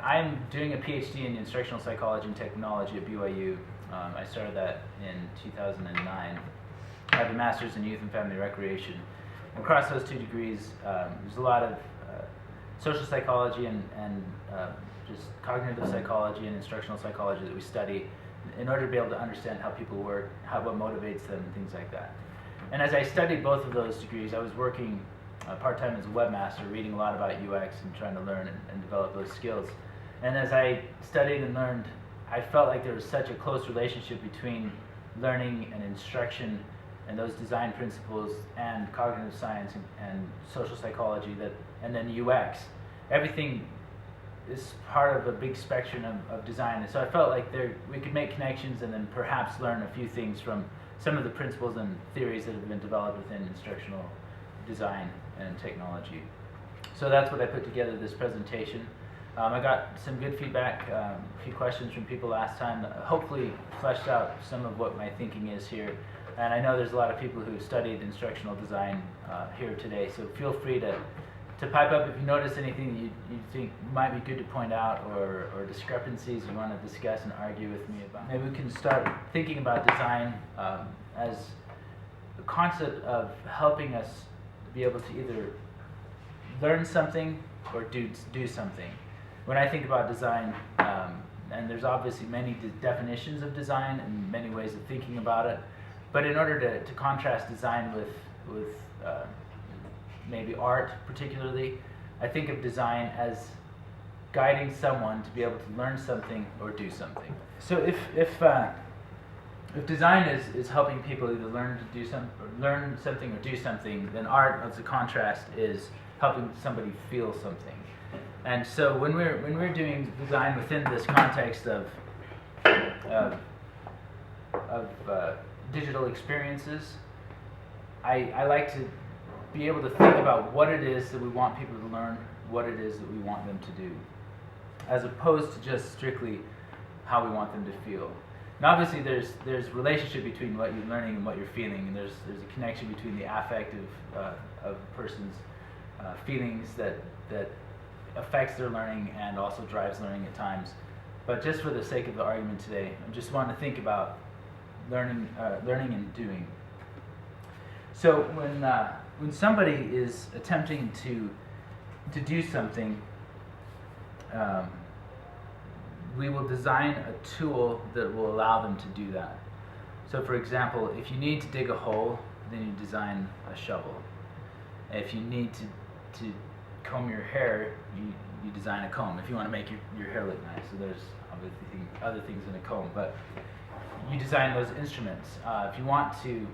I'm doing a PhD in instructional psychology and technology at BYU. I started that in 2009. I have a master's in youth and family recreation. Across those two degrees, there's a lot of social psychology and just cognitive psychology and instructional psychology that we study in order to be able to understand how people work, what motivates them, and things like that. And as I studied both of those degrees, I was working part-time as a webmaster, reading a lot about UX and trying to learn and develop those skills. And as I studied and learned, I felt like there was such a close relationship between learning and instruction and those design principles and cognitive science and social psychology and then UX. Everything is part of a big spectrum of design. And so I felt like we could make connections and then perhaps learn a few things from some of the principles and theories that have been developed within instructional design and technology. So that's what I put together this presentation. I got some good feedback, a few questions from people last time, hopefully fleshed out some of what my thinking is here. And I know there's a lot of people who studied instructional design here today, so feel free to pipe up if you notice anything that you think might be good to point out, or discrepancies you want to discuss and argue with me about. Maybe we can start thinking about design as the concept of helping us be able to either learn something or do something. When I think about design, and there's obviously many definitions of design and many ways of thinking about it, but in order to contrast design with maybe art particularly, I think of design as guiding someone to be able to learn something or do something. So if design is helping people either learn something or do something, then art, as a contrast, is helping somebody feel something. And so when we're doing design within this context of digital experiences, I like to be able to think about what it is that we want people to learn, what it is that we want them to do, as opposed to just strictly how we want them to feel. And obviously there's relationship between what you're learning and what you're feeling, and there's a connection between the affect of a person's feelings that affects their learning and also drives learning at times. But just for the sake of the argument today, I just want to think about learning and doing. So when somebody is attempting to do something, we will design a tool that will allow them to do that. So for example, if you need to dig a hole, then you design a shovel. If you need to comb your hair, you design a comb. If you want to make your hair look nice, so there's obviously other things in a comb, but you design those instruments. If you want to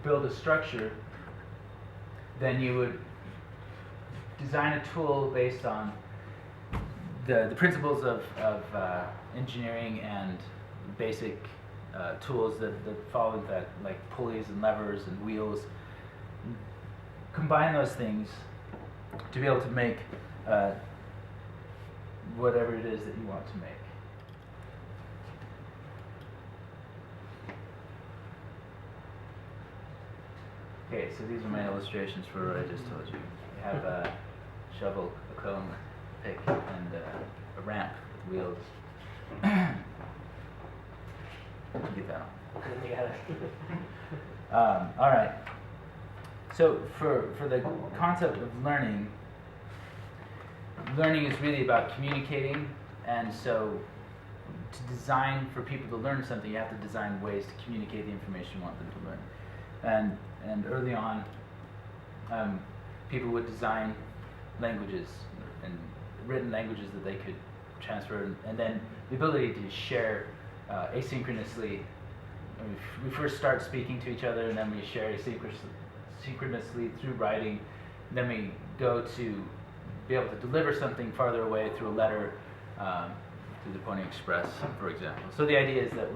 build a structure, then you would design a tool based on the principles of engineering and basic tools that follow that, like pulleys and levers and wheels. Combine those things to be able to make whatever it is that you want to make. Okay, so these are my illustrations for what I just told you. We have a shovel, a comb, a pick, and a ramp with wheels. Get that on. All right. So for the concept of learning is really about communicating, and so to design for people to learn something, you have to design ways to communicate the information you want them to learn. And early on, people would design languages and written languages that they could transfer, and then the ability to share asynchronously. We first start speaking to each other, and then we share asynchronously through writing. And then we go to be able to deliver something farther away through a letter, through the Pony Express, for example. So the idea is that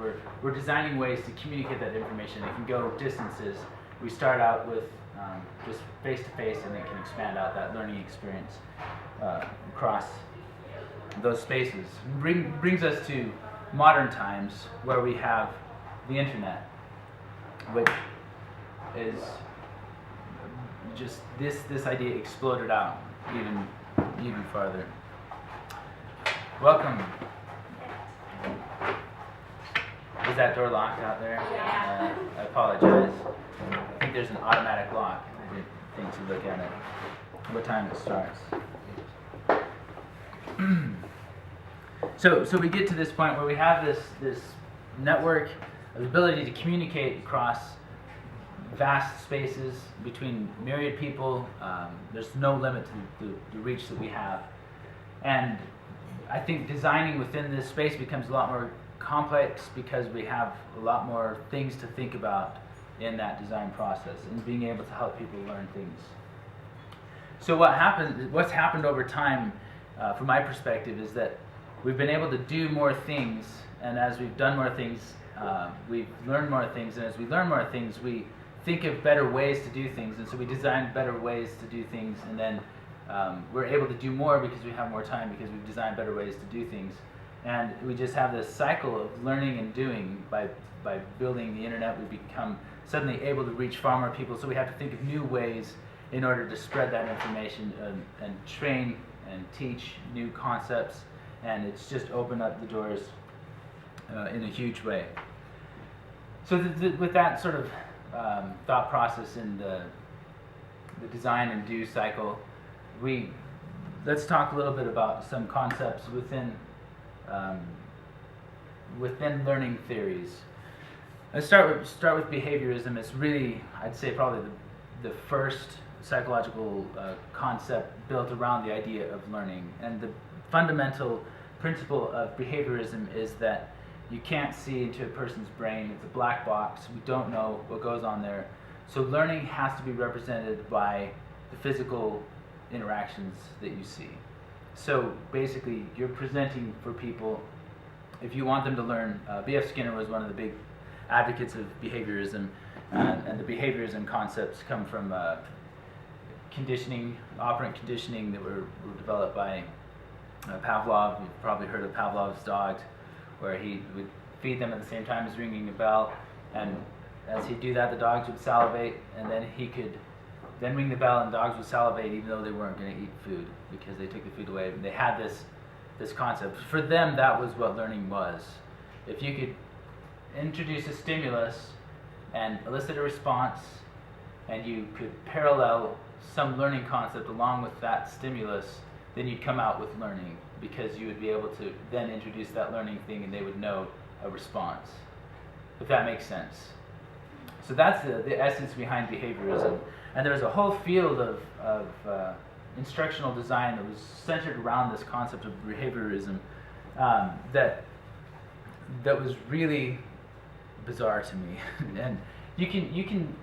we're designing ways to communicate that information. It can go distances. We start out with just face-to-face, and it can expand out that learning experience across those spaces. Brings us to modern times, where we have the internet, which is just this idea exploded out even farther. Welcome. Is that door locked out there? Yeah. I apologize. I think there's an automatic lock. I didn't think to look at it. What time it starts. So we get to this point where we have this network of ability to communicate across vast spaces between myriad people. There's no limit to the reach that we have. And I think designing within this space becomes a lot more complex because we have a lot more things to think about in that design process and being able to help people learn things. So what's happened over time, from my perspective, is that we've been able to do more things, and as we've done more things, we've learned more things, and as we learn more things, we think of better ways to do things, and so we design better ways to do things, and then we're able to do more because we have more time because we've designed better ways to do things. And we just have this cycle of learning and doing. By building the internet, we become suddenly able to reach far more people, so we have to think of new ways in order to spread that information and train and teach new concepts, and it's just opened up the doors in a huge way. So with that sort of thought process in the design and do cycle, let's talk a little bit about some concepts within learning theories. Let's start with behaviorism. It's really, I'd say, probably the first psychological concept built around the idea of learning. And the fundamental principle of behaviorism is that you can't see into a person's brain. It's a black box. We don't know what goes on there. So learning has to be represented by the physical interactions that you see. So basically, you're presenting for people, if you want them to learn, B.F. Skinner was one of the big advocates of behaviorism, and the behaviorism concepts come from conditioning, operant conditioning that were developed by Pavlov. You've probably heard of Pavlov's dogs, where he would feed them at the same time as ringing a bell, and as he'd do that, the dogs would salivate, and then he could then ring the bell, and dogs would salivate even though they weren't going to eat food because they took the food away. They had this concept. For them, that was what learning was. If you could introduce a stimulus and elicit a response, and you could parallel some learning concept along with that stimulus, then you'd come out with learning, because you would be able to then introduce that learning thing and they would know a response, if that makes sense. So that's the essence behind behaviorism. And there's a whole field of instructional design that was centered around this concept of behaviorism that was really bizarre to me. And you can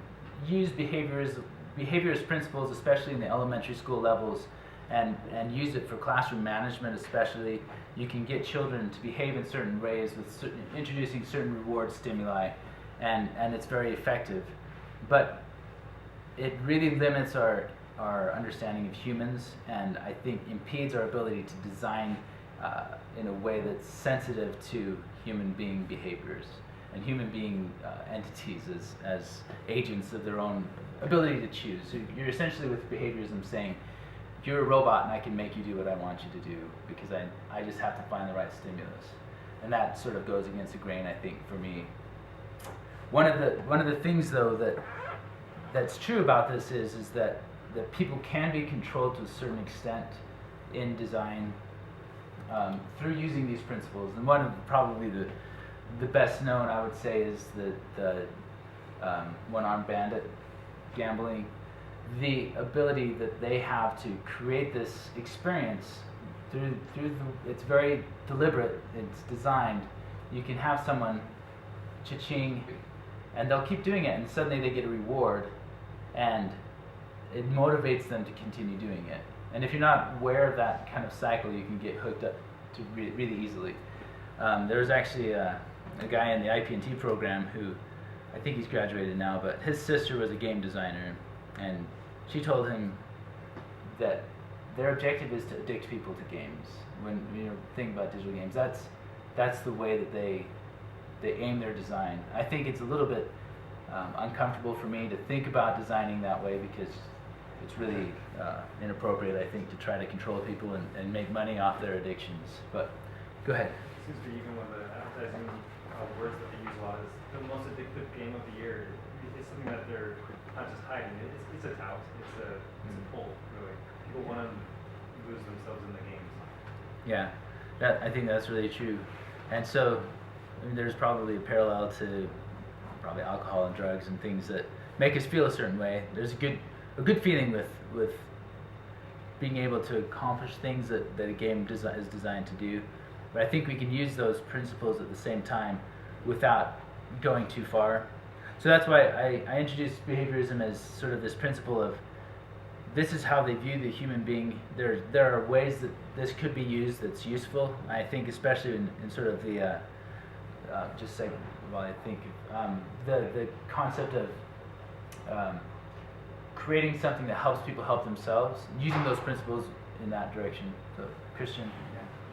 use behaviorist principles, especially in the elementary school levels, and use it for classroom management especially. You can get children to behave in certain ways with introducing certain reward stimuli, and it's very effective. But it really limits our understanding of humans, and I think impedes our ability to design in a way that's sensitive to human being behaviors and human being entities as agents of their own ability to choose. So you're essentially, with behaviorism, saying, you're a robot and I can make you do what I want you to do because I just have to find the right stimulus. And that sort of goes against the grain, I think, for me. One of the things, though, that's true about this is that people can be controlled to a certain extent in design through using these principles. And one of probably the best known, I would say, is the one-armed bandit gambling. The ability that they have to create this experience it's very deliberate, it's designed. You can have someone cha-ching, and they'll keep doing it, and suddenly they get a reward, and it motivates them to continue doing it. And if you're not aware of that kind of cycle, you can get hooked up to really easily. There was actually a guy in the IP&T program who, I think he's graduated now, but his sister was a game designer, and she told him that their objective is to addict people to games. When you think about digital games, that's the way that they aim their design. I think it's a little bit uncomfortable for me to think about designing that way, because it's really inappropriate, I think, to try to control people and make money off their addictions. But go ahead. It seems to be even one of the advertising words that they use a lot is the most addictive game of the year. It's something that they're not just hiding. It's a tout. It's a pull, really. People want to lose themselves in the games. Yeah, I think that's really true. And so I mean, there's probably a parallel to probably alcohol and drugs and things that make us feel a certain way. There's a good feeling with being able to accomplish things that a game is designed to do. But I think we can use those principles at the same time without going too far. So that's why I introduced behaviorism as sort of this principle of this is how they view the human being. There are ways that this could be used that's useful. I think especially in sort of the the concept of creating something that helps people help themselves, using those principles in that direction. So, Christian.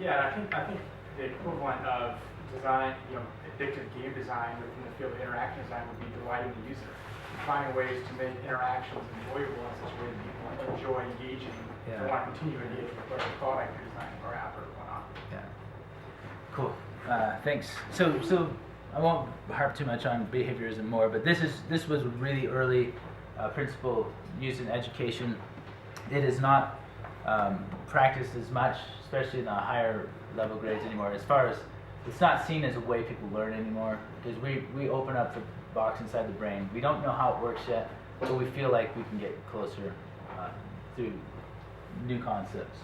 Yeah, I think the equivalent of design, addictive game design within the field of interaction design would be delighting the user, finding ways to make interactions enjoyable in such a way that people enjoy engaging and want to continue engaging with whatever product you're designing or app or whatnot. Yeah. Cool. Thanks. So I won't harp too much on behaviorism more, but this was a really early principle used in education. It is not practiced as much, especially in the higher level grades anymore. As far as it's not seen as a way people learn anymore, because we open up the box inside the brain. We don't know how it works yet, but we feel like we can get closer through new concepts.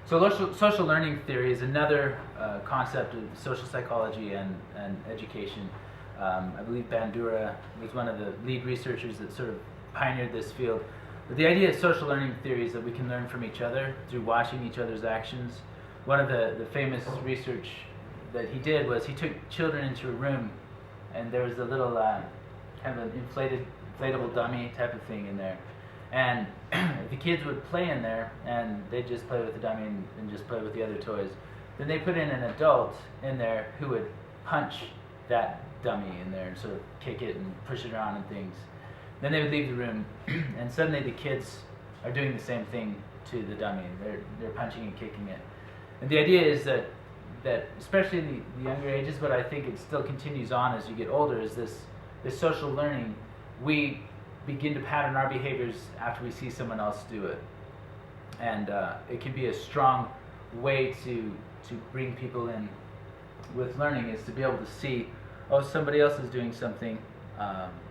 So social learning theory is another concept of social psychology and education. I believe Bandura was one of the lead researchers that sort of pioneered this field. But the idea of social learning theory is that we can learn from each other through watching each other's actions. One of the famous research that he did was he took children into a room, and there was a little kind of an inflatable dummy type of thing in there. And the kids would play in there, and they'd just play with the dummy and just play with the other toys. Then they put in an adult in there who would punch that dummy in there and sort of kick it and push it around and things. Then they would leave the room, and suddenly the kids are doing the same thing to the dummy. They're punching and kicking it. And the idea is that especially in the younger ages, but I think it still continues on as you get older, is this social learning. We begin to pattern our behaviors after we see someone else do it. And it can be a strong way to bring people in with learning, is to be able to see, oh, somebody else is doing something.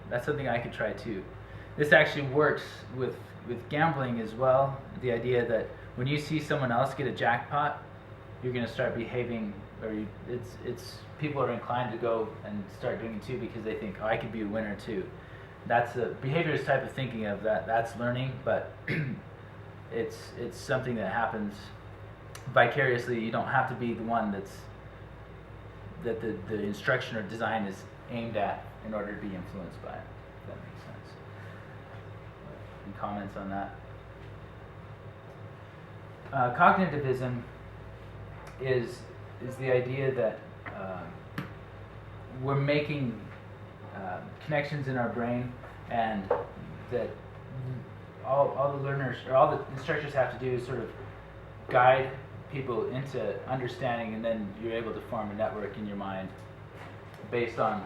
That's something I could try too. This actually works with gambling as well. The idea that when you see someone else get a jackpot, you're going to start behaving, or people are inclined to go and start doing it too because they think, oh, I could be a winner too. That's a behaviorist type of thinking of that. That's learning, but it's something that happens vicariously. You don't have to be the one that the instruction or design is aimed at in order to be influenced by it, if that makes sense. Any comments on that? Cognitivism is the idea that we're making connections in our brain, and that all the learners or all the instructors have to do is sort of guide people into understanding, and then you're able to form a network in your mind based on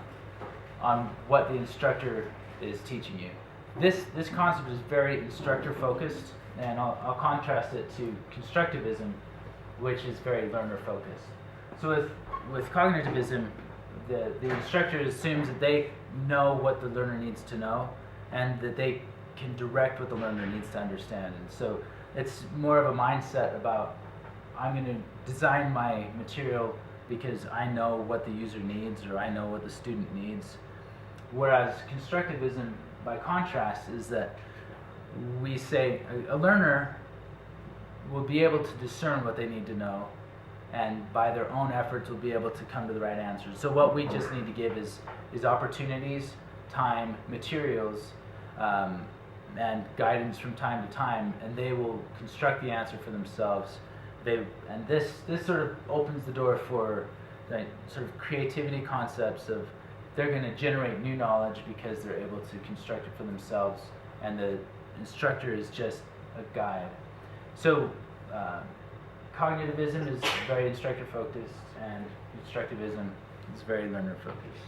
what the instructor is teaching you. This concept is very instructor focused, and I'll contrast it to constructivism, which is very learner focused. So with cognitivism, the instructor assumes that they know what the learner needs to know, and that they can direct what the learner needs to understand. And so it's more of a mindset about, I'm going to design my material because I know what the user needs, or I know what the student needs. Whereas constructivism, by contrast, is that we say a learner will be able to discern what they need to know, and by their own efforts will be able to come to the right answers. So what we just need to give is opportunities, time, materials, and guidance from time to time, and they will construct the answer for themselves. And this sort of opens the door for the sort of creativity concepts of they're going to generate new knowledge because they're able to construct it for themselves, and instructor is just a guide. So cognitivism is very instructor focused, and instructivism is very learner focused.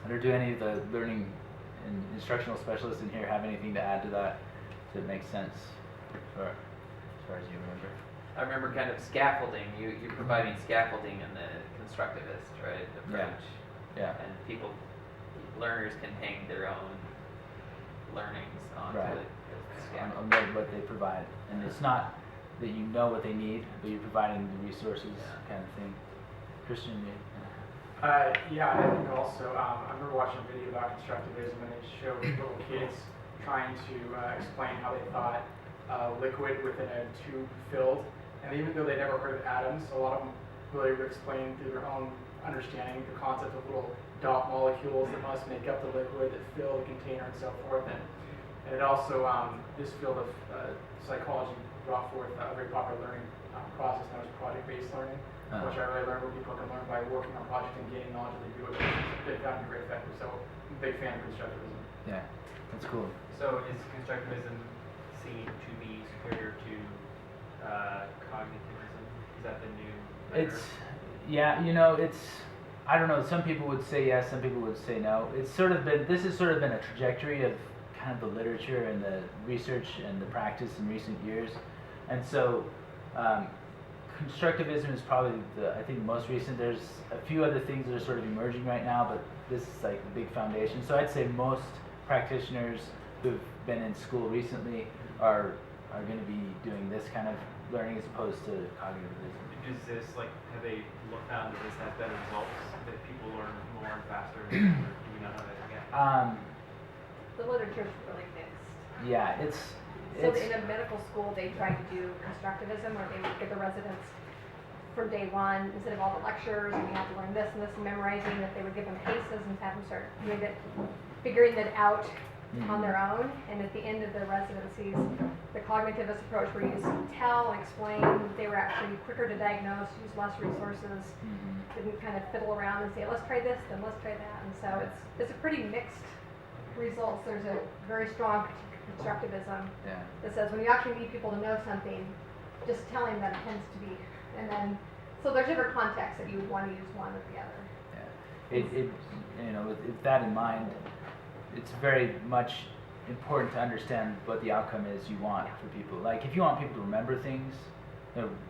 Or do any of the learning and instructional specialists in here have anything to add to that that makes sense as far as you remember? I remember kind of scaffolding, you're providing scaffolding in the constructivist, right, approach. Yeah. And learners can hang their own learnings onto Right. the On scaffolding. what they provide. And it's not that you know what they need, but you're providing the resources kind of thing. Christian, you? Yeah, I think also, I remember watching a video about constructivism, and it showed little kids trying to explain how they thought liquid within a tube filled. And even though they never heard of atoms, a lot of them really would explain through their own understanding the concept of little dot molecules that must make up the liquid that fill the container and so forth. And it also, this field of psychology brought forth a very popular learning process known as project-based learning, which I really learned where people can learn by working on projects and gaining knowledge that they do it. They found it very effective. So I'm a big fan of constructivism. Yeah, that's cool. So is constructivism seen to be superior to cognitivism? Is that the new letter? I don't know, some people would say yes, some people would say no. This has sort of been a trajectory of kind of the literature and the research and the practice in recent years. And so constructivism is probably I think most recent. There's a few other things that are sort of emerging right now, but this is like the big foundation. So I'd say most practitioners who've been in school recently are going to be doing this kind of learning as opposed to cognitivism. Is this have they found that this has better results, that people learn more and faster, or do we not know that yet? The literature's really mixed. Yeah, it's So in a medical school, they tried to do constructivism, where they would get the residents from day one, instead of all the lectures, and you have to learn this and this, and memorizing, that they would give them cases and have them start figuring that out on their own. And at the end of the residencies, the cognitivist approach, where you just tell and explain, they were actually quicker to diagnose, use less resources, didn't kind of fiddle around and say, let's try this, then let's try that. And so it's a pretty mixed results. There's a very strong constructivism that says when you actually need people to know something, just telling them tends to be, and then, so there's different contexts that you would want to use one or the other. Yeah, with that in mind, it's very much important to understand what the outcome is you want for people. Like if you want people to remember things,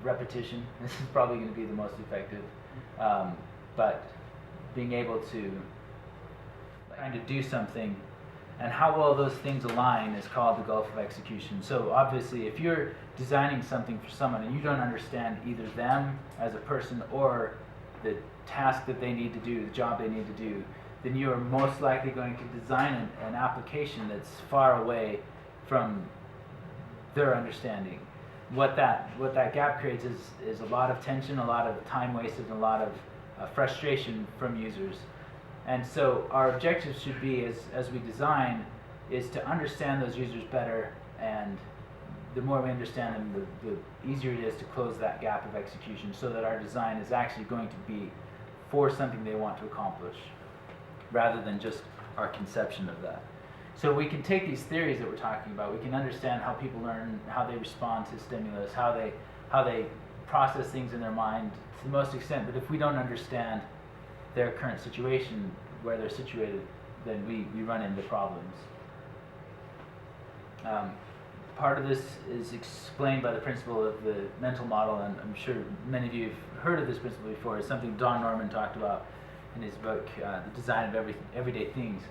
repetition, this is probably going to be the most effective. But being able to trying to do something and how well those things align is called the gulf of execution. So obviously if you're designing something for someone and you don't understand either them as a person or the task that they need to do, the job they need to do, then you are most likely going to design an application that's far away from their understanding. What that gap creates is a lot of tension, a lot of time wasted, and a lot of frustration from users. And so our objectives should be, as we design, is to understand those users better, and the more we understand them, the easier it is to close that gap of execution, so that our design is actually going to be for something they want to accomplish, rather than just our conception of that. So we can take these theories that we're talking about, we can understand how people learn, how they respond to stimulus, how they process things in their mind to the most extent, but if we don't understand their current situation, where they're situated, then we run into problems. Part of this is explained by the principle of the mental model, and I'm sure many of you have heard of this principle before. It's something Don Norman talked about in his book, The Design of Everyday Things.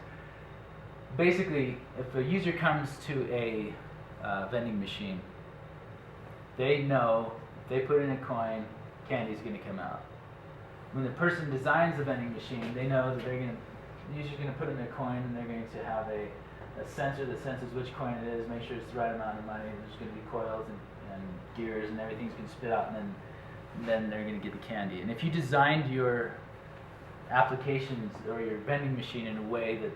Basically, if a user comes to a vending machine, they know if they put in a coin, candy's going to come out. When the person designs the vending machine, they know that the user's going to put in a coin, and they're going to have a sensor that senses which coin it is, make sure it's the right amount of money. There's going to be coils and gears, and everything's going to spit out, and then they're going to get the candy. And if you designed your applications or your vending machine in a way that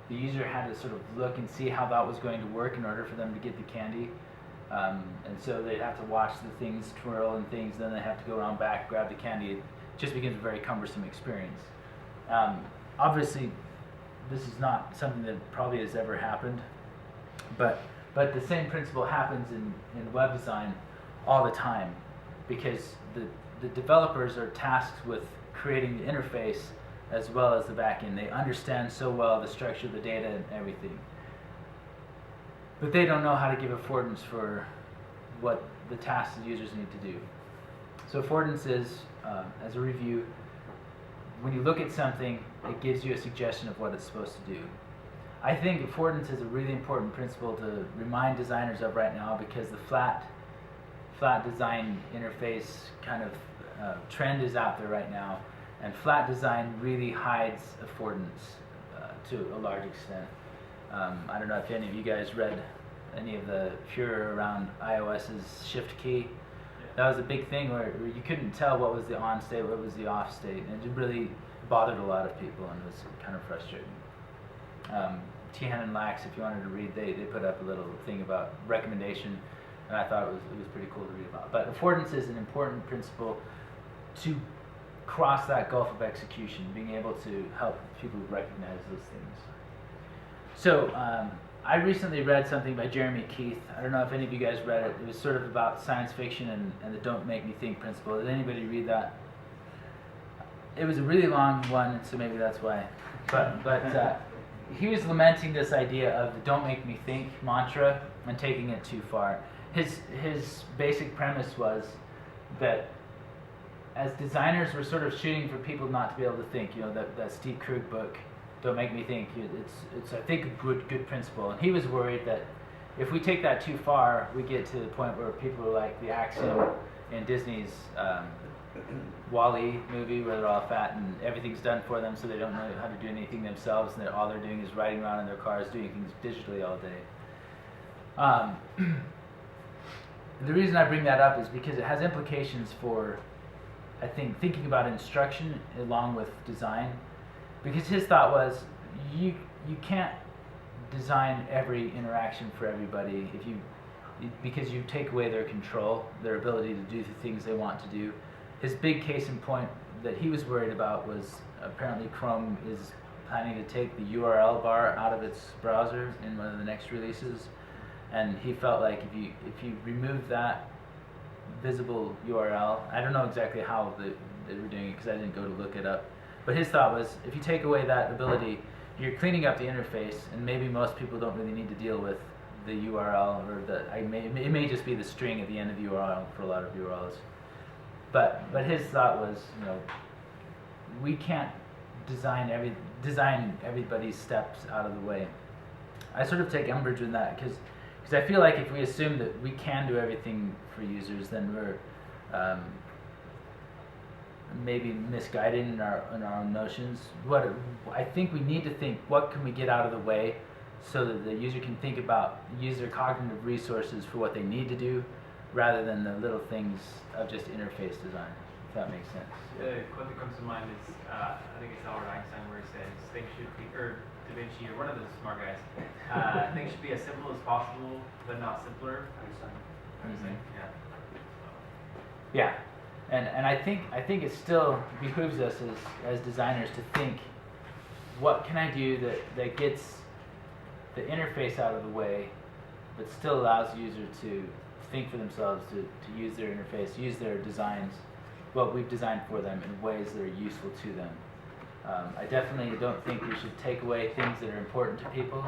the user had to sort of look and see how that was going to work in order for them to get the candy, and so they'd have to watch the things twirl and things, then they have to go around back, grab the candy. It just becomes a very cumbersome experience. Obviously, this is not something that probably has ever happened, but But the same principle happens in web design all the time, because the developers are tasked with creating the interface as well as the backend. They understand so well the structure of the data and everything. But they don't know how to give affordance for what the tasks the users need to do. So affordance is, as a review, when you look at something, it gives you a suggestion of what it's supposed to do. I think affordance is a really important principle to remind designers of right now, because the flat design interface kind of trend is out there right now, and flat design really hides affordance to a large extent. I don't know if any of you guys read any of the furor around iOS's shift key. That was a big thing where you couldn't tell what was the on state, what was the off state, and it really bothered a lot of people, and it was kind of frustrating. Tian and Lax, if you wanted to read, they put up a little thing about recommendation, and I thought it was pretty cool to read about. But affordance is an important principle to cross that gulf of execution, being able to help people recognize those things. So I recently read something by Jeremy Keith. I don't know if any of you guys read it. It was sort of about science fiction and the don't make me think principle. Did anybody read that? It was a really long one, so maybe that's why. But he was lamenting this idea of the don't make me think mantra and taking it too far. His basic premise was that as designers, we're sort of shooting for people not to be able to think. You know, that Steve Krug book, Don't Make Me Think. It's I think a good principle. And he was worried that if we take that too far, we get to the point where people are like the Axiom in Disney's Wall-E movie, where they're all fat and everything's done for them, so they don't know how to do anything themselves, and all they're doing is riding around in their cars doing things digitally all day. The reason I bring that up is because it has implications for, I think, thinking about instruction along with design. Because his thought was, you can't design every interaction for everybody because you take away their control, their ability to do the things they want to do. His big case in point that he was worried about was apparently Chrome is planning to take the URL bar out of its browser in one of the next releases, and he felt like if you remove that visible URL, I don't know exactly how they were doing it because I didn't go to look it up, but his thought was if you take away that ability, you're cleaning up the interface, and maybe most people don't really need to deal with the URL, or it may just be the string at the end of the URL for a lot of URLs. But his thought was, you know, we can't design everybody's steps out of the way. I sort of take umbrage with that because I feel like if we assume that we can do everything for users, then we're maybe misguided in our own notions. I think we need to think, what can we get out of the way so that the user can think about, use their cognitive resources for what they need to do, rather than the little things of just interface design, if that makes sense. The quote that comes to mind is, I think it's Albert Einstein, where he says, things should be, or Da Vinci, or one of the smart guys, things should be as simple as possible, but not simpler. Einstein. Yeah, and I think it still behooves us as designers to think, what can I do that gets the interface out of the way, but still allows the user to think for themselves, to use their interface, use their designs, what we've designed for them in ways that are useful to them. I definitely don't think we should take away things that are important to people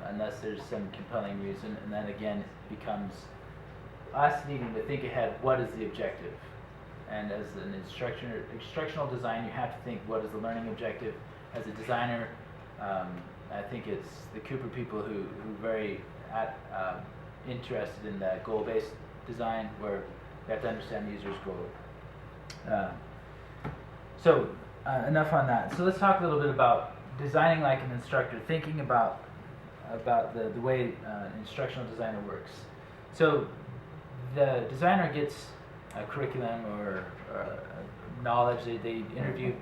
unless there's some compelling reason, and then again it becomes us needing to think ahead, what is the objective? And as an instructional design, you have to think, what is the learning objective? As a designer, I think it's the Cooper people who very interested in that goal-based design, where you have to understand the user's goal. So enough on that. So let's talk a little bit about designing like an instructor, thinking about the way an instructional designer works. So the designer gets a curriculum or knowledge. They interview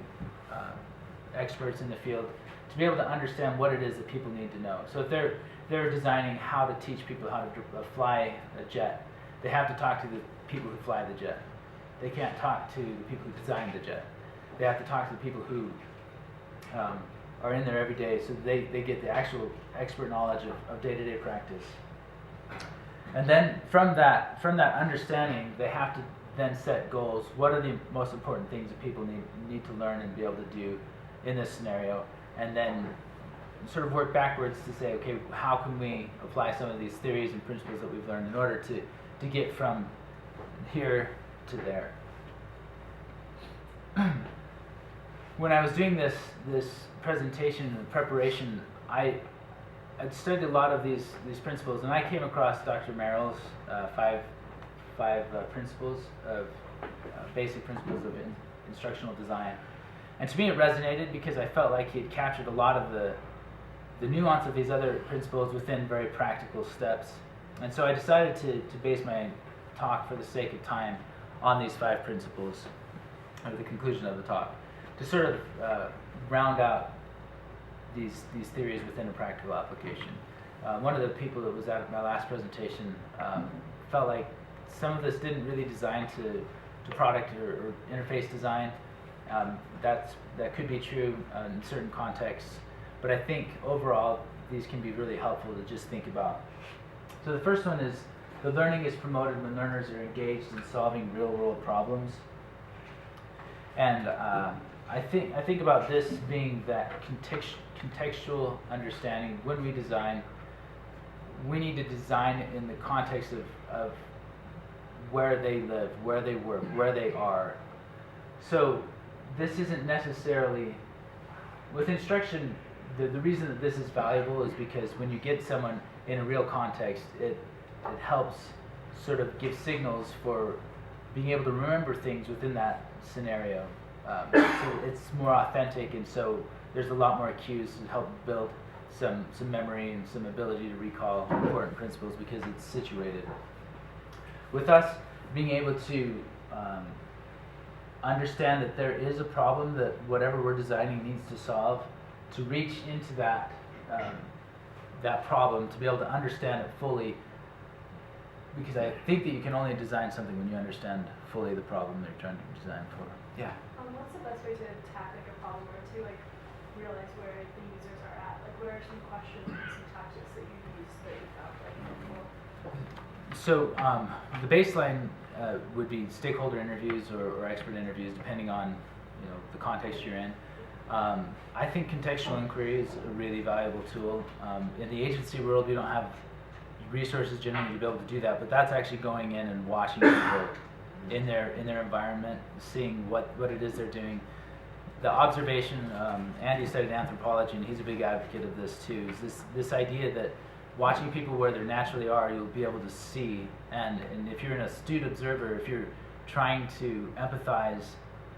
experts in the field to be able to understand what it is that people need to know. So if they're designing how to teach people how to fly a jet, they have to talk to the people who fly the jet. They can't talk to the people who design the jet. They have to talk to the people who are in there every day, so they get the actual expert knowledge of day-to-day practice. And then from that understanding, they have to then set goals. What are the most important things that people need to learn and be able to do in this scenario? And then sort of work backwards to say, okay, how can we apply some of these theories and principles that we've learned in order to get from here to there. When I was doing this presentation and preparation, I'd studied a lot of these principles, and I came across Dr. Merrill's five principles of basic principles of instructional design. And to me, it resonated because I felt like he had captured a lot of the nuance of these other principles within very practical steps. And so I decided to base my talk, for the sake of time, on these 5 principles at the conclusion of the talk, to sort of round out these theories within a practical application. One of the people that was at my last presentation felt like some of this didn't really design to product or interface design. That could be true in certain contexts, but I think overall these can be really helpful to just think about. So the first one is, the learning is promoted when learners are engaged in solving real-world problems. And I think about this being that contextual understanding. When we design, we need to design in the context of where they live, where they work, where they are. So this isn't necessarily, with instruction, the reason that this is valuable is because when you get someone in a real context, it helps sort of give signals for being able to remember things within that scenario. So it's more authentic, and so there's a lot more cues to help build some memory and some ability to recall important principles because it's situated. With us being able to understand that there is a problem that whatever we're designing needs to solve, to reach into that problem, to be able to understand it fully, because I think that you can only design something when you understand fully the problem that you're trying to design for. Yeah. What's the best way to attack like a problem or to like realize where the users are at? Like, what are some questions and some tactics that you use that you found like helpful? So the baseline would be stakeholder interviews or expert interviews, depending on the context you're in. I think contextual inquiry is a really valuable tool. In the agency world, we don't have resources generally to be able to do that, but that's actually going in and watching people in their environment, seeing what it is they're doing. The observation, Andy studied anthropology, and he's a big advocate of this too, is this idea that watching people where they naturally are, you'll be able to see, and if you're an astute observer, if you're trying to empathize,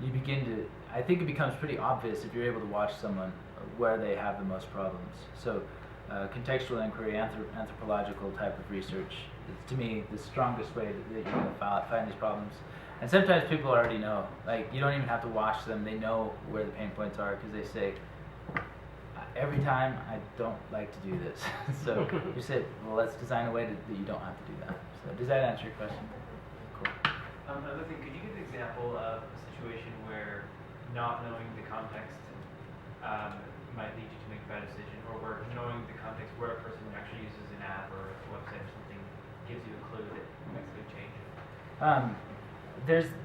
you begin to, I think it becomes pretty obvious if you're able to watch someone where they have the most problems. So contextual inquiry, anthropological type of research is, to me, the strongest way that you're going to find these problems. And sometimes people already know, like, you don't even have to watch them, they know where the pain points are because they say, every time I don't like to do this. So you say, well, let's design a way that you don't have to do that. So does that answer your question? Cool. Another thing, could you give an example of a situation where not knowing the context might lead you to make a bad decision, or where knowing the context where a person actually uses an app or a website or something gives you a clue that makes a big change?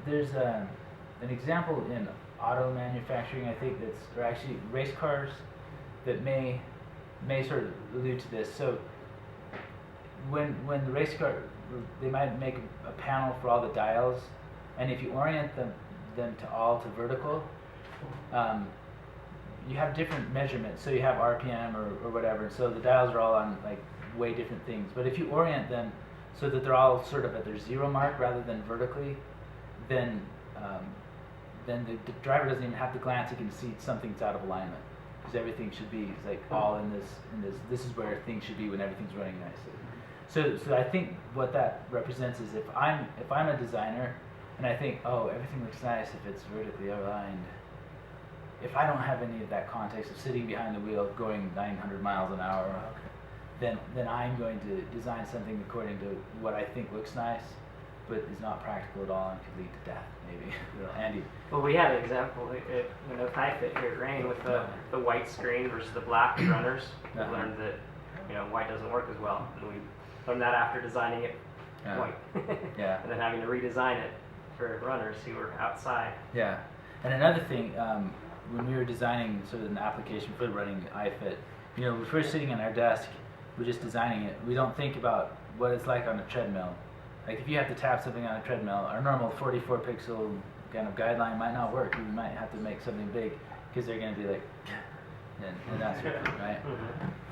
There's an example in auto manufacturing, I think, or actually race cars, that may sort of allude to this. So when the race car, they might make a panel for all the dials, and if you orient them to all to vertical, you have different measurements. So you have RPM or whatever, so the dials are all on like way different things. But if you orient them so that they're all sort of at their 0 mark rather than vertically, then the driver doesn't even have to glance, he can see something's out of alignment. Because everything should be like all in this is where things should be when everything's running nicely. So I think what that represents is if I'm a designer and I think, oh, everything looks nice if it's vertically aligned, if I don't have any of that context of sitting behind the wheel going 900 miles an hour, then I'm going to design something according to what I think looks nice, but is not practical at all and could lead to death, maybe. Andy? Well, we had an example when the knife fit here at Rain with the white screen versus the black runners. We learned that white doesn't work as well. And we learn that after designing it. Yeah. Point. Yeah. And then having to redesign it for runners who were outside. Yeah, and another thing, when we were designing sort of an application for running iFit, you know, if we're sitting at our desk, we're just designing it. We don't think about what it's like on a treadmill. Like if you have to tap something on a treadmill, our normal 44 pixel kind of guideline might not work. You might have to make something big because they're going to be like, and that sort of thing, right?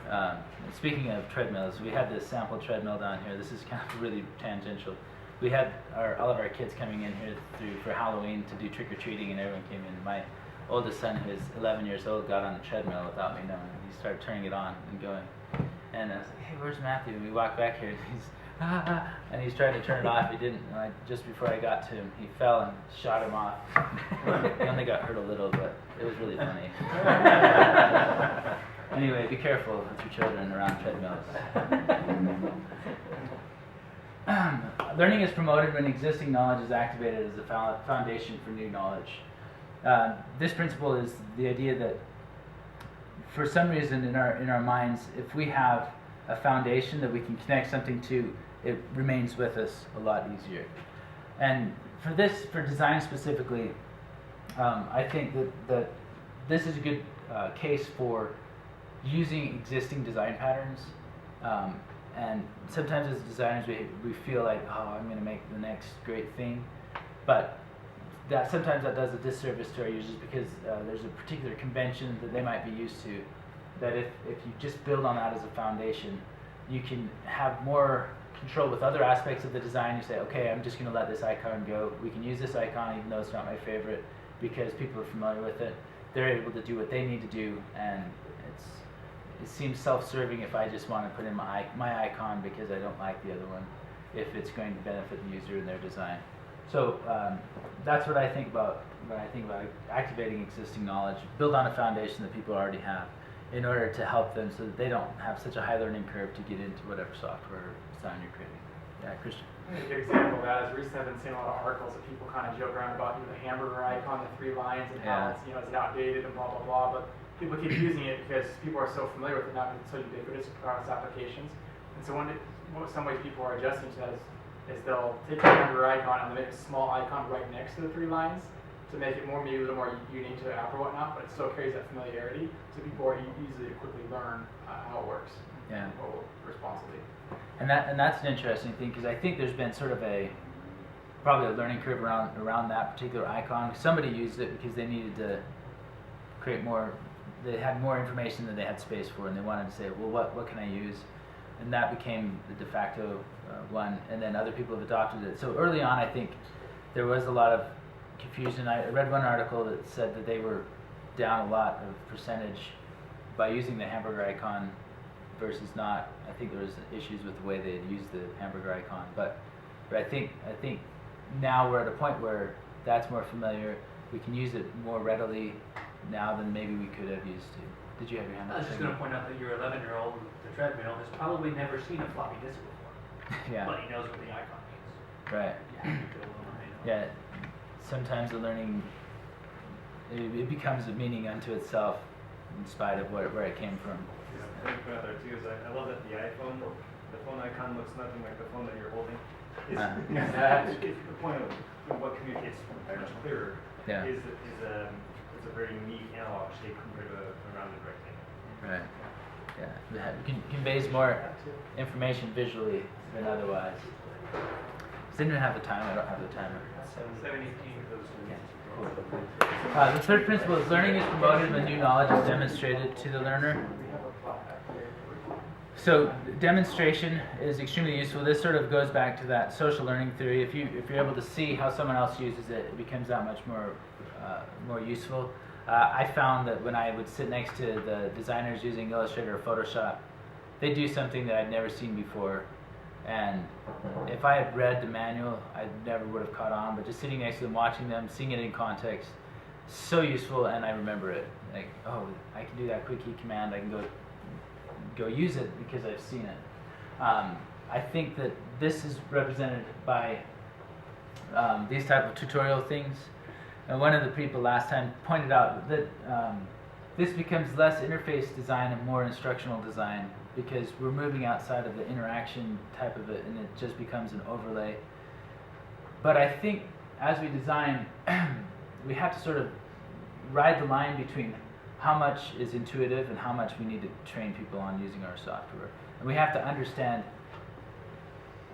And speaking of treadmills, we had this sample treadmill down here. This is kind of really tangential. We had all of our kids coming in here for Halloween to do trick-or-treating, and everyone came in. My oldest son, who's 11 years old, got on the treadmill without me knowing. He started turning it on and going. And I was like, hey, where's Matthew? And we walked back here, and and he's trying to turn it off. He didn't. And just before I got to him, he fell and shot him off. He only got hurt a little, but it was really funny. Anyway, be careful with your children around treadmills. Learning is promoted when existing knowledge is activated as a foundation for new knowledge. This principle is the idea that for some reason in our minds, if we have a foundation that we can connect something to, it remains with us a lot easier. And for design specifically, I think that this is a good case for using existing design patterns. And sometimes as designers we feel like, oh, I'm going to make the next great thing, but sometimes that does a disservice to our users because there's a particular convention that they might be used to, that if you just build on that as a foundation, you can have more control with other aspects of the design. You say, okay, I'm just going to let this icon go. We can use this icon even though it's not my favorite because people are familiar with it. They're able to do what they need to do, and it seems self-serving if I just want to put in my icon because I don't like the other one, if it's going to benefit the user in their design. So that's what I think about when I think about activating existing knowledge. Build on a foundation that people already have in order to help them so that they don't have such a high learning curve to get into whatever software design you're creating. Yeah, Christian. A good example of that is recently I've been seeing a lot of articles that people kind of joke around about the hamburger icon, the 3 lines, and how it's it's outdated and blah blah blah. But people keep using it because people are so familiar with it now because it's so ubiquitous across applications. And so some ways people are adjusting to that is they'll take the hamburger icon and they make a small icon right next to the 3 lines to make it maybe a little more unique to the app or whatnot, but it still carries that familiarity, so people are easily to quickly learn how it works. Yeah. Responsibly. And that's an interesting thing because I think there's been sort of probably a learning curve around that particular icon. Somebody used it because they needed to create more. They had more information than they had space for, and they wanted to say, well, what can I use? And that became the de facto one, and then other people have adopted it. So early on, I think there was a lot of confusion. I read one article that said that they were down a lot of percentage by using the hamburger icon versus not. I think there was issues with the way they had used the hamburger icon, but I think now we're at a point where that's more familiar. We can use it more readily now than maybe we could have used to. Did you have your hand up? I was just going to point out that your 11-year-old with the treadmill has probably never seen a floppy disk before. Yeah. But he knows what the icon means. Right. Yeah. You build one, Yeah. Sometimes the learning it becomes a meaning unto itself in spite of where it came from. I think one other too is I love that the phone icon looks nothing like the phone that you're holding. It's the point of what communicates much clearer. Yeah. Is it's a very neat analog shape compared to a rounded rectangle. Right. Yeah. It conveys more information visually than otherwise. Does anyone have the time? I don't have the timer. 7:18. The third principle is learning is promoted when new knowledge is demonstrated to the learner. So demonstration is extremely useful. This sort of goes back to that social learning theory. If you're able to see how someone else uses it, it becomes that much more useful. I found that when I would sit next to the designers using Illustrator or Photoshop, they do something that I'd never seen before. And if I had read the manual, I never would have caught on. But just sitting next to them, watching them, seeing it in context, so useful, and I remember it. Like, oh, I can do that quick key command. I can go use it because I've seen it. I think that this is represented by these type of tutorial things. And one of the people last time pointed out that this becomes less interface design and more instructional design because we're moving outside of the interaction type of it, and it just becomes an overlay. But I think as we design, we have to sort of ride the line between how much is intuitive and how much we need to train people on using our software. And we have to understand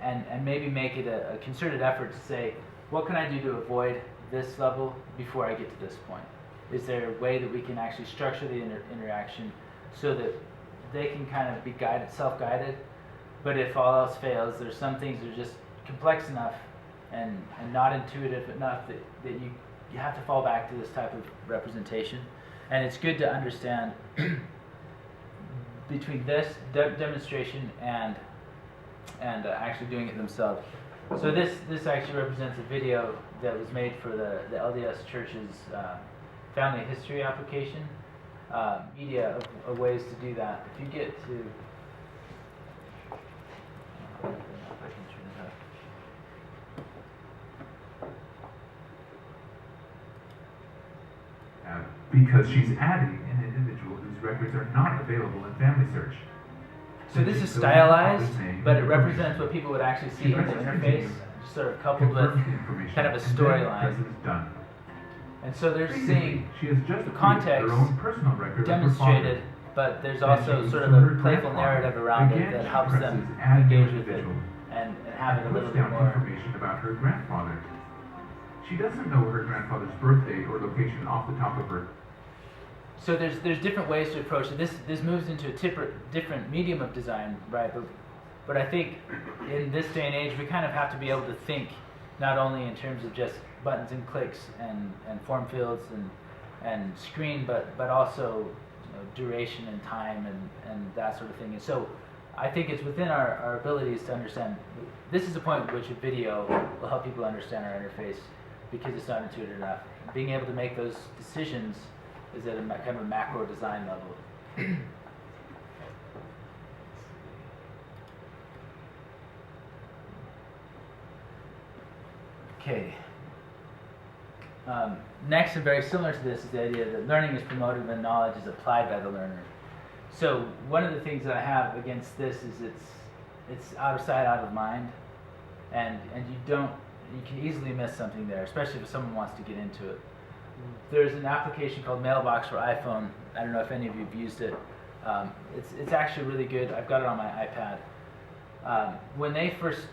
and maybe make it a concerted effort to say, what can I do to avoid this level before I get to this point? Is there a way that we can actually structure the interaction so that they can kind of be guided, self-guided, but if all else fails, there's some things that are just complex enough and not intuitive enough that you have to fall back to this type of representation. And it's good to understand between this demonstration and actually doing it themselves. So this actually represents a video that was made for the LDS Church's family history application. Media of ways to do that. If you get to, I don't know if I can turn it up. Because she's adding an individual whose records are not available in Family Search. So this is stylized, but it represents what people would actually see in the interface, sort of coupled with kind of a storyline. And so they're seeing the context demonstrated, but there's also sort of a playful narrative around it that helps them engage with it and have it a little bit more. Information about her grandfather. She doesn't know her grandfather's birthday or location off the top of her. So there's different ways to approach it. This moves into a different medium of design, right? But I think in this day and age, we kind of have to be able to think not only in terms of just buttons and clicks and form fields and screen, but also duration and time and that sort of thing. And so I think it's within our abilities to understand. This is the point at which a video will help people understand our interface because it's not intuitive enough. Being able to make those decisions is at a kind of a macro design level. Okay. Next, and very similar to this, is the idea that learning is promoted when knowledge is applied by the learner. So one of the things that I have against this is it's out of sight, out of mind, and you can easily miss something there, especially if someone wants to get into it. There's an application called Mailbox for iPhone. I don't know if any of you have used it. It's actually really good. I've got it on my iPad. When they first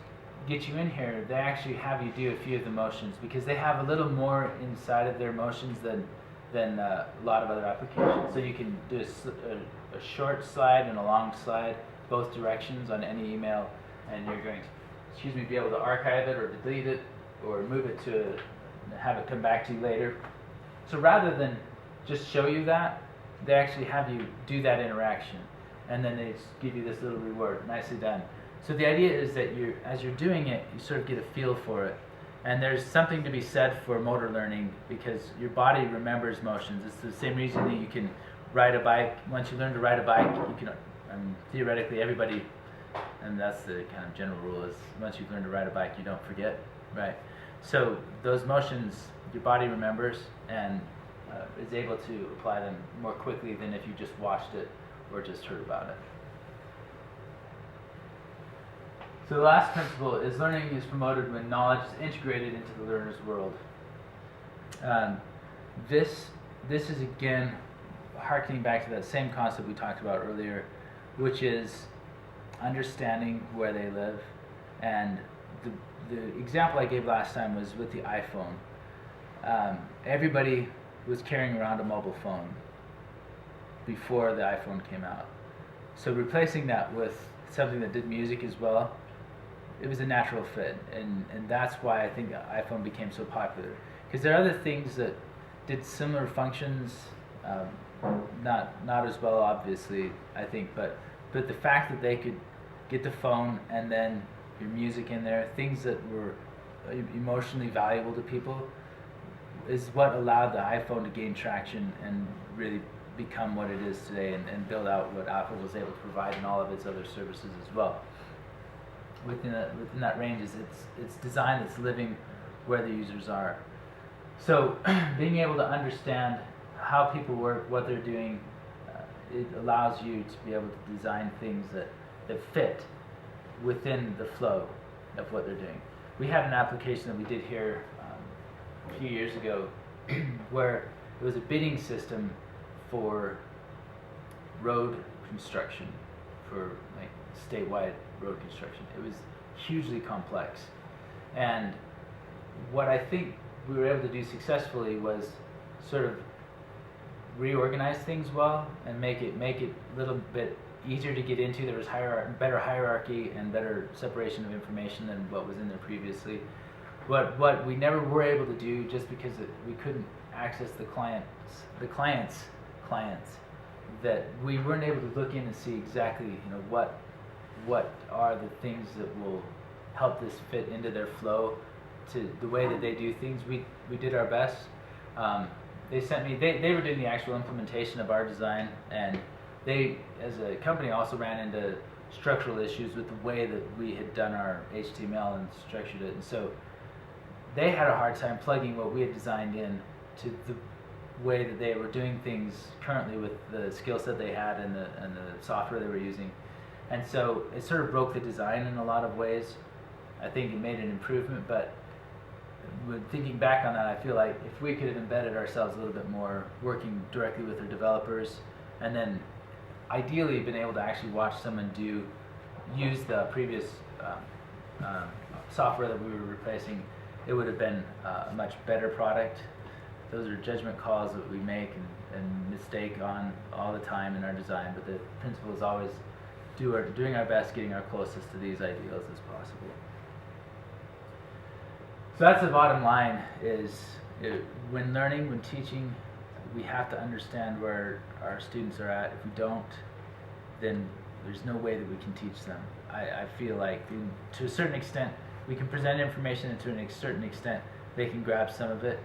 get you in here, they actually have you do a few of the motions because they have a little more inside of their motions than a lot of other applications. So you can do a short slide and a long slide, both directions on any email, and you're going to, be able to archive it or delete it or move it to have it come back to you later. So rather than just show you that, they actually have you do that interaction, and then they give you this little reward. Nicely done. So the idea is that as you're doing it, you sort of get a feel for it. And there's something to be said for motor learning because your body remembers motions. It's the same reason that you can ride a bike. Once you learn to ride a bike, you can, theoretically everybody, and that's the kind of general rule, is once you've learned to ride a bike, you don't forget, right? So those motions, your body remembers and is able to apply them more quickly than if you just watched it or just heard about it. So the last principle is learning is promoted when knowledge is integrated into the learner's world. This is again harkening back to that same concept we talked about earlier, which is understanding where they live. And the example I gave last time was with the iPhone. Everybody was carrying around a mobile phone before the iPhone came out. So replacing that with something that did music as well, it was a natural fit, and that's why I think the iPhone became so popular. Because there are other things that did similar functions, not as well, obviously, I think, but the fact that they could get the phone and then your music in there, things that were emotionally valuable to people, is what allowed the iPhone to gain traction and really become what it is today and build out what Apple was able to provide in all of its other services as well. Within that range is it's design that's living where the users are. So being able to understand how people work, what they're doing, it allows you to be able to design things that fit within the flow of what they're doing. We had an application that we did here a few years ago where it was a bidding system for road construction, for like statewide road construction. It was hugely complex, and what I think we were able to do successfully was sort of reorganize things well and make it a little bit easier to get into. There was better hierarchy and better separation of information than what was in there previously. What we never were able to do, just because we couldn't access the clients, that we weren't able to look in and see exactly, you know, what are the things that will help this fit into their flow, to the way that they do things. We did our best. They sent me, they were doing the actual implementation of our design, and they, as a company, also ran into structural issues with the way that we had done our HTML and structured it. And so they had a hard time plugging what we had designed in to the way that they were doing things currently with the skill set they had and the software they were using. And so it sort of broke the design in a lot of ways. I think it made an improvement, but with thinking back on that, I feel like if we could have embedded ourselves a little bit more, working directly with our developers, and then ideally been able to actually watch someone use the previous software that we were replacing, it would have been a much better product. Those are judgment calls that we make and mistake on all the time in our design, but the principle is always doing our best, getting our closest to these ideals as possible. So that's the bottom line, is when learning, when teaching, we have to understand where our students are at. If we don't, then there's no way that we can teach them. I feel like to a certain extent, we can present information, and to a certain extent, they can grab some of it.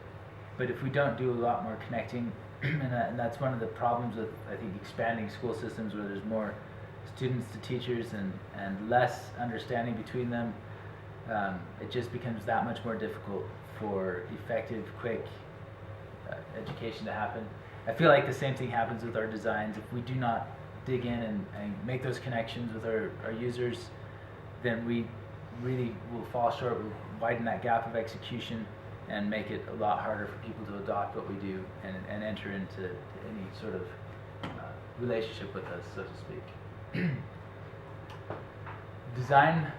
But if we don't do a lot more connecting, and that's one of the problems with, I think, expanding school systems where there's more students to teachers and less understanding between them, it just becomes that much more difficult for effective, quick education to happen. I feel like the same thing happens with our designs. If we do not dig in and make those connections with our users, then we really will fall short. We'll widen that gap of execution and make it a lot harder for people to adopt what we do and enter into any sort of relationship with us, so to speak. Design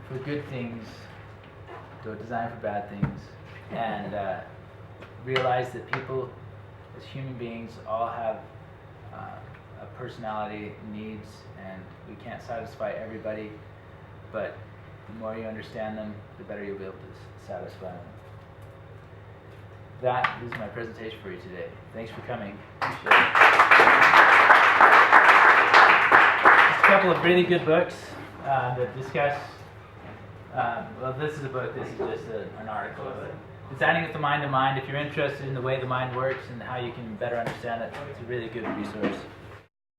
for good things, don't design for bad things, and realize that people, as human beings, all have a personality, needs, and we can't satisfy everybody, but the more you understand them, the better you'll be able to satisfy them. That is my presentation for you today. Thanks for coming. Appreciate it. Just a couple of really good books that discuss, well, this is a book, this is just an article, but Designing with the Mind in Mind. If you're interested in the way the mind works and how you can better understand it, it's a really good resource.